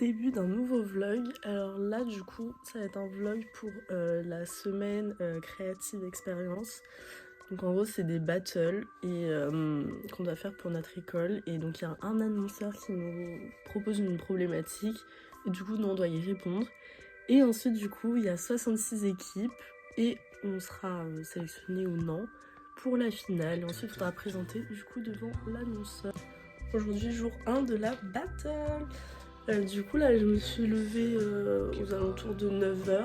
Début d'un nouveau vlog. Alors là du coup ça va être un vlog pour la semaine créative expérience. Donc en gros c'est des battles et qu'on doit faire pour notre école. Et donc il y a un annonceur qui nous propose une problématique et du coup nous on doit y répondre. Et ensuite du coup il y a 66 équipes et on sera sélectionné ou non pour la finale. Et ensuite il faudra présenter du coup devant l'annonceur. Aujourd'hui jour 1 de la battle. Du coup là je me suis levée aux alentours de 9h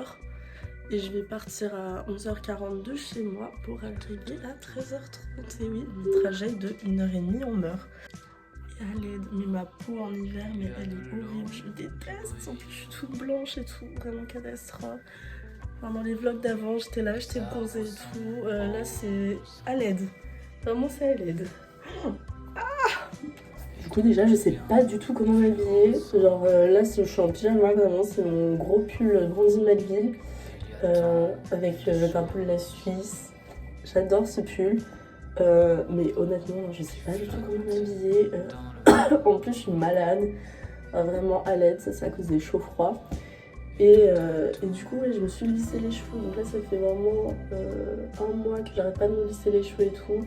et je vais partir à 11h42 chez moi pour arriver à 13h30. Et oui, mes trajets de 1h30 on meurt. Et à l'aide, mais ma peau en hiver, mais elle est horrible, je déteste. En plus je suis toute blanche et tout, vraiment catastrophe. Enfin, dans les vlogs d'avant j'étais là, j'étais bronzée et tout. Là c'est à l'aide, vraiment c'est à l'aide. Du coup déjà je sais pas du tout comment m'habiller, genre là je suis en pyjama vraiment, c'est mon gros pull Brandy Melville avec le drapeau de la Suisse, j'adore ce pull, mais honnêtement je sais pas du tout comment m'habiller, en plus je suis malade, vraiment à l'aide, ça c'est à cause des chauds froids. Et du coup ouais, je me suis lissé les cheveux, donc là ça fait vraiment un mois que j'arrête pas de me lisser les cheveux et tout.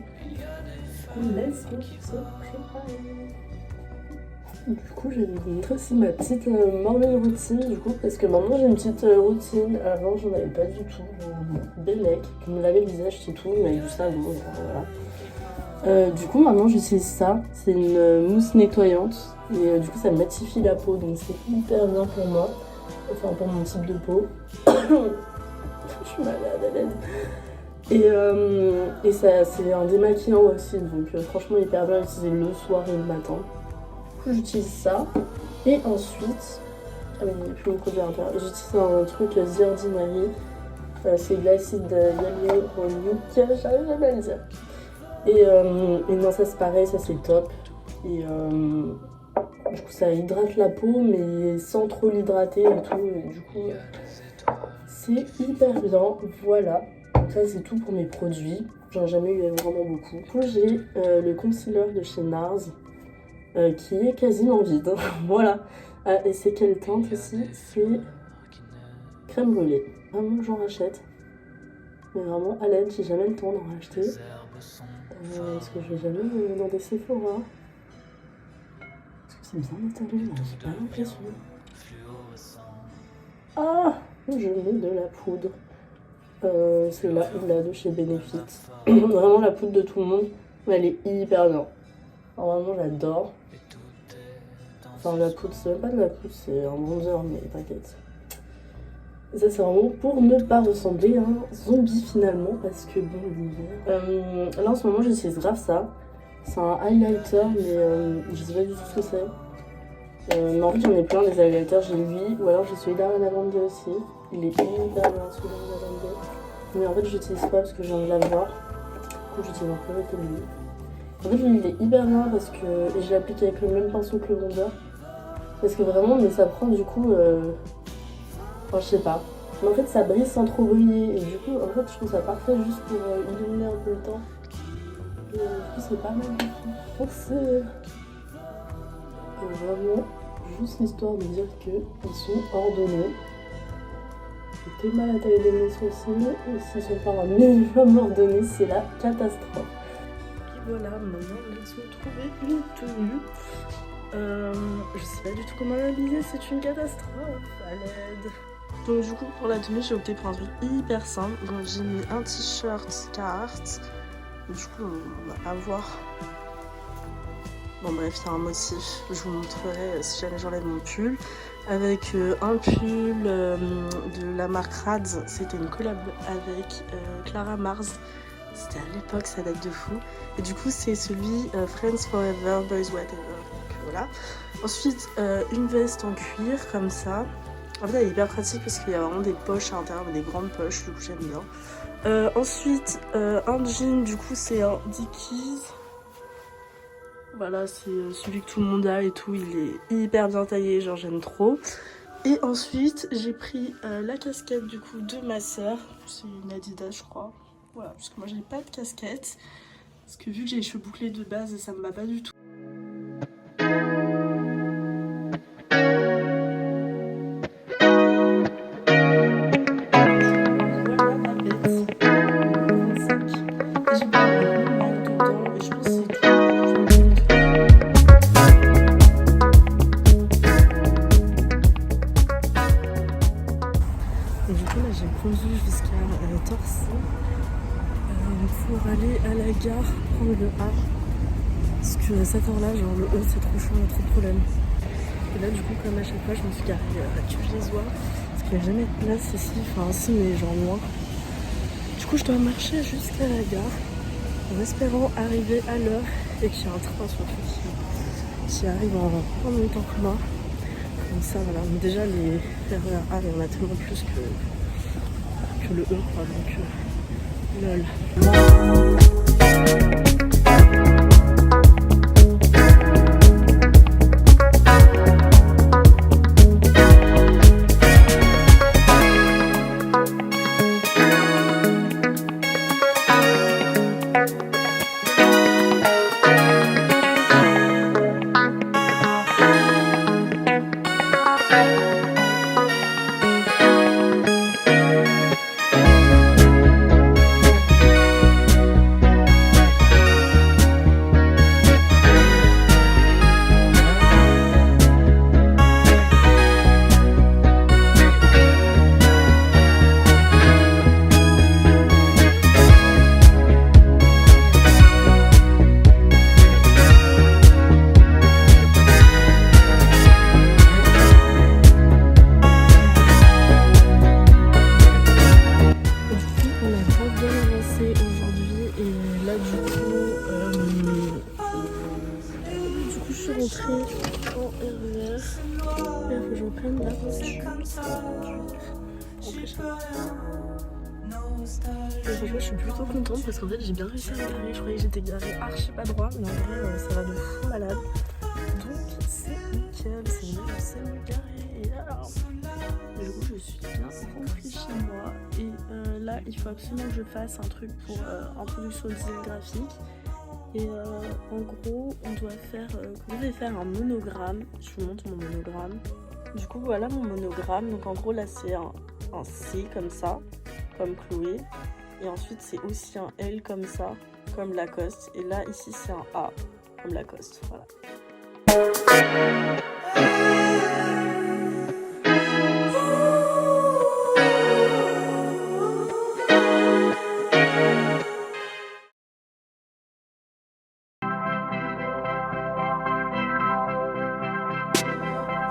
Laisse-moi se préparer. Du coup, je vais vous montrer aussi ma petite morning routine, du coup, parce que maintenant j'ai une petite routine. Avant, j'en avais pas du tout. Bellec, qui me lavait le visage, c'est tout, mais du savon, voilà. Du coup, maintenant j'utilise ça. C'est une mousse nettoyante, et du coup, ça matifie la peau, donc c'est hyper bien pour moi. Enfin, pour mon type de peau. Je suis malade à l'aide. Et ça, c'est un démaquillant aussi, donc franchement, hyper bien utilisé le soir et le matin. J'utilise ça et ensuite il n'y a plus mon produit à l'intérieur, j'utilise un truc The Ordinary, c'est de l'acide hyaluronique, j'arrive jamais à le dire, et non, ça c'est pareil, ça c'est top. Et du coup ça hydrate la peau mais sans trop l'hydrater et tout, et du coup c'est hyper bien. Voilà, ça c'est tout pour mes produits, j'en ai jamais eu vraiment beaucoup. Du coup j'ai le concealer de chez NARS qui est quasiment vide. Voilà. Et c'est quelle teinte aussi? C'est crème brûlée. Vraiment, j'en rachète. Mais vraiment, à l'aide, j'ai jamais le temps d'en racheter. Parce que je vais jamais dans des Sephora. Parce que c'est bien étalé, là, j'ai pas l'impression. Ah! Je mets de la poudre. C'est là de chez Benefit. Vraiment la poudre de tout le monde. Mais elle est hyper bien. Alors, vraiment, j'adore. Enfin, la poudre, c'est même pas de la poudre, c'est un bronzer, mais t'inquiète. Ça, c'est vraiment pour ne pas ressembler à un zombie finalement, parce que bon, l'hiver. Là, en ce moment, j'utilise grave ça. C'est un highlighter, mais je sais pas du tout ce que c'est. Mais en fait, j'en ai plein des highlighters. J'ai lui, ou alors j'ai celui d'Ariana Grande aussi. Il est hyper bien, celui d'Ariana Grande. Mais en fait, je l'utilise pas parce que j'ai envie de l'avoir. Du coup, j'utilise un peu avec lui. En fait, lui, il est hyper bien parce que. Et je l'applique avec le même pinceau que le bronzer. Parce que vraiment, mais ça prend du coup. Enfin, je sais pas. Mais en fait, ça brille sans trop briller. Et du coup, en fait, je trouve ça parfait juste pour illuminer un peu le temps. Et du coup, c'est pas mal du tout. Donc, c'est vraiment juste l'histoire de dire qu'ils sont ordonnés. J'ai tellement mal à tailler de mes sourcils. Et s'ils sont pas un minimum ordonnés, c'est la catastrophe. Et voilà, maintenant, laisse-moi trouver une tenue. Je sais pas du tout comment l'habiller, c'est une catastrophe. À l'aide. Donc du coup pour la tenue j'ai opté pour un truc hyper simple. Donc j'ai mis un t-shirt Carhartt. Du coup on va pas voir. Bon bref, il y a un motif, je vous montrerai si jamais j'enlève mon pull. Avec un pull de la marque Rads, c'était une collab avec Clara Mars. C'était à l'époque, ça date de fou. Et du coup c'est celui Friends Forever, Boys Whatever. Donc voilà. Ensuite une veste en cuir comme ça. En fait, elle est hyper pratique parce qu'il y a vraiment des poches à l'intérieur, des grandes poches, du coup j'aime bien. Ensuite, un jean, du coup c'est un Dickies. Voilà, c'est celui que tout le monde a et tout, il est hyper bien taillé, genre j'aime trop. Et ensuite, j'ai pris la casquette du coup de ma sœur, c'est une Adidas je crois. Voilà, parce que moi j'ai pas de casquette, parce que vu que j'ai les cheveux bouclés de base, ça me va pas du tout. conduit jusqu'à Torcy pour aller à la gare prendre le A. Parce que à cette heure-là, genre le E c'est trop chaud, il y a trop de problèmes. Et là du coup comme à chaque fois je me suis garée à Cuvier-Zois parce qu'il n'y a jamais de place ici, enfin si mais genre loin. Du coup je dois marcher jusqu'à la gare en espérant arriver à l'heure et qu'il y a un train surtout qui arrive en même temps que moi. Comme ça voilà, mais déjà les RER A il y en a tellement plus que le E quoi, donc lol. En RER, il faut que je reprenne la voiture. Franchement, je suis plutôt contente parce qu'en fait, j'ai bien réussi à me garer. Je croyais que j'étais garée archi pas droit, mais en vrai, ça va de fou malade. Donc, c'est nickel, c'est mieux, je sais me garer. Et alors, du coup, je suis bien rentrée chez moi. Et là, il faut absolument que je fasse un truc pour introduction au design graphique. Et en gros, on devait faire un monogramme. Je vous montre mon monogramme. Du coup, voilà mon monogramme. Donc en gros, là, c'est un C comme ça, comme Chloé. Et ensuite, c'est aussi un L comme ça, comme Lacoste. Et là, ici, c'est un A, comme Lacoste. Voilà.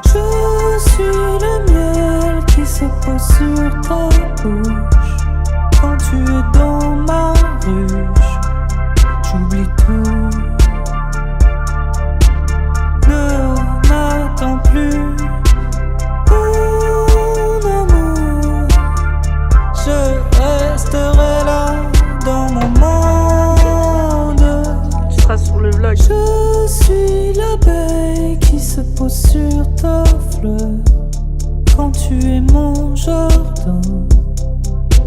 Je suis le miel qui se pose sur ta bouche. Quand tu es dans ma ruche, j'oublie tout. Ne m'attends plus, mon amour. Je resterai là dans mon monde. Tu seras sur le vlog. Je suis l'abeille qui se pose sur ta fleur. Quand tu es mon jardin,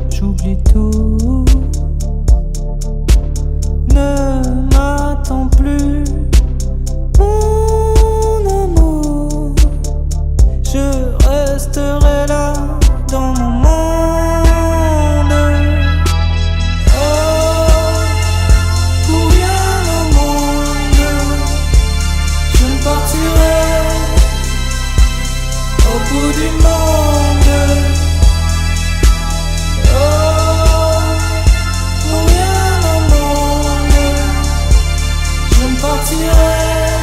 j'oublie tout. Ne m'attends plus, mon amour. Je resterai là dans mon monde. Oh, pour rien au monde, je ne partirai au bout du monde. Oh, pour rien au monde, je ne partirai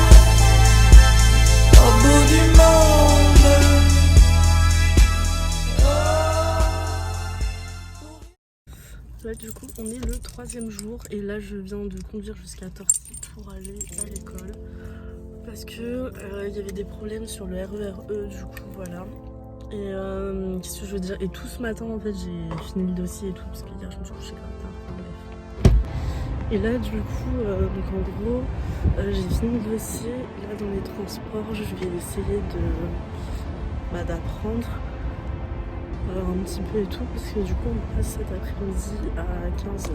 au bout du monde. Là, du coup, on est le 3e jour et là, je viens de conduire jusqu'à Torcy pour aller à l'école parce que il y avait des problèmes sur le RER E, du coup, voilà. Et qu'est-ce que je veux dire? Et tout ce matin, en fait, j'ai fini le dossier et tout parce que hier, je me suis couchée grave tard. Bref. Et là, du coup, donc en gros, j'ai fini le dossier. Là, dans les transports, je vais essayer d'apprendre. Un petit peu et tout parce que du coup on passe cet après-midi à 15h.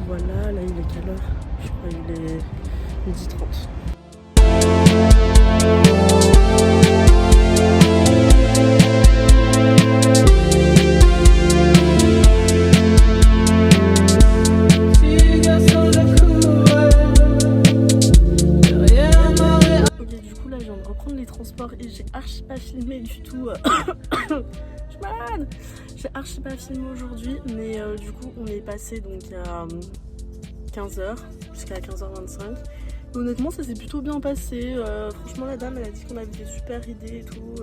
Voilà, là il est quelle heure? Je crois qu'il est 12h30. Ok, du coup là je viens de reprendre les transports et j'ai archi pas filmé du tout. Je suis malade. J'ai archi pas filmé aujourd'hui, mais du coup on est passé donc à 15h jusqu'à 15h25. Et honnêtement ça s'est plutôt bien passé. Franchement la dame elle a dit qu'on avait des super idées et tout.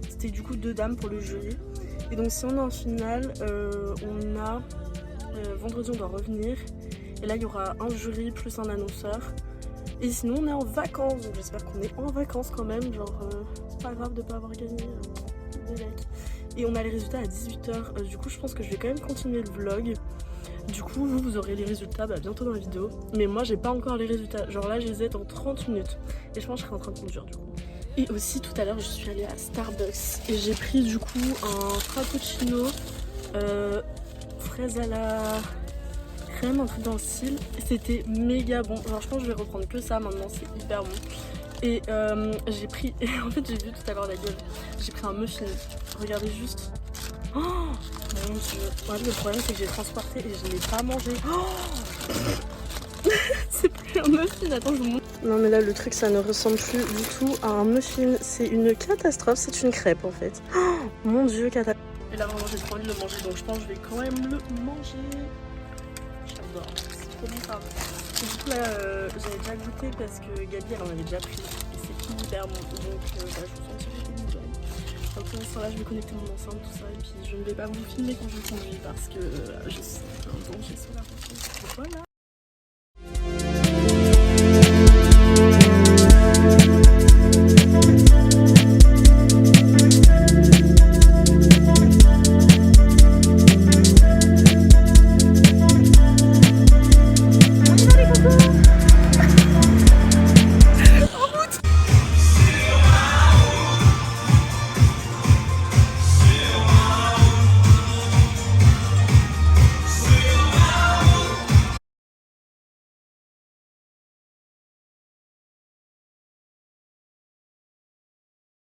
C'était du coup 2 dames pour le jury. Et donc si on est en finale, on a vendredi on doit revenir. Et là il y aura un jury plus un annonceur. Et sinon on est en vacances, donc j'espère qu'on est en vacances quand même. Genre c'est pas grave de pas avoir gagné des likes. Et on a les résultats à 18h. Du coup je pense que je vais quand même continuer le vlog. Du coup vous aurez les résultats bientôt dans la vidéo. Mais moi j'ai pas encore les résultats. Genre là je les ai dans 30 minutes. Et je pense que je serai en train de conduire du coup. Et aussi tout à l'heure je suis allée à Starbucks. Et j'ai pris du coup un frappuccino fraise à la crème, un truc dans le style. C'était méga bon. Alors je pense que je vais reprendre que ça maintenant, c'est hyper bon. Et j'ai pris, en fait j'ai vu tout à l'heure la gueule. J'ai pris un muffin. Regardez juste. Oh mon dieu. Ouais, le problème c'est que j'ai transporté et je n'ai pas mangé. Oh c'est plus un muffin, attends je vous montre. Non mais là le truc ça ne ressemble plus du tout à un muffin. C'est une catastrophe, c'est une crêpe en fait. Oh mon dieu, catastrophe. Et là vraiment j'ai trop envie de le manger donc je pense que je vais quand même le manger. J'adore, c'est trop bon ça. Et du coup là j'avais déjà goûté parce que Gabi elle en avait déjà pris. Et c'est hyper bon donc je me sens un petit peu dégoûtée. Donc pour l'instant là je vais connecter mon enceinte tout ça et puis je ne vais pas vous filmer quand je conduis parce que je suis un danger sur la route. Voilà.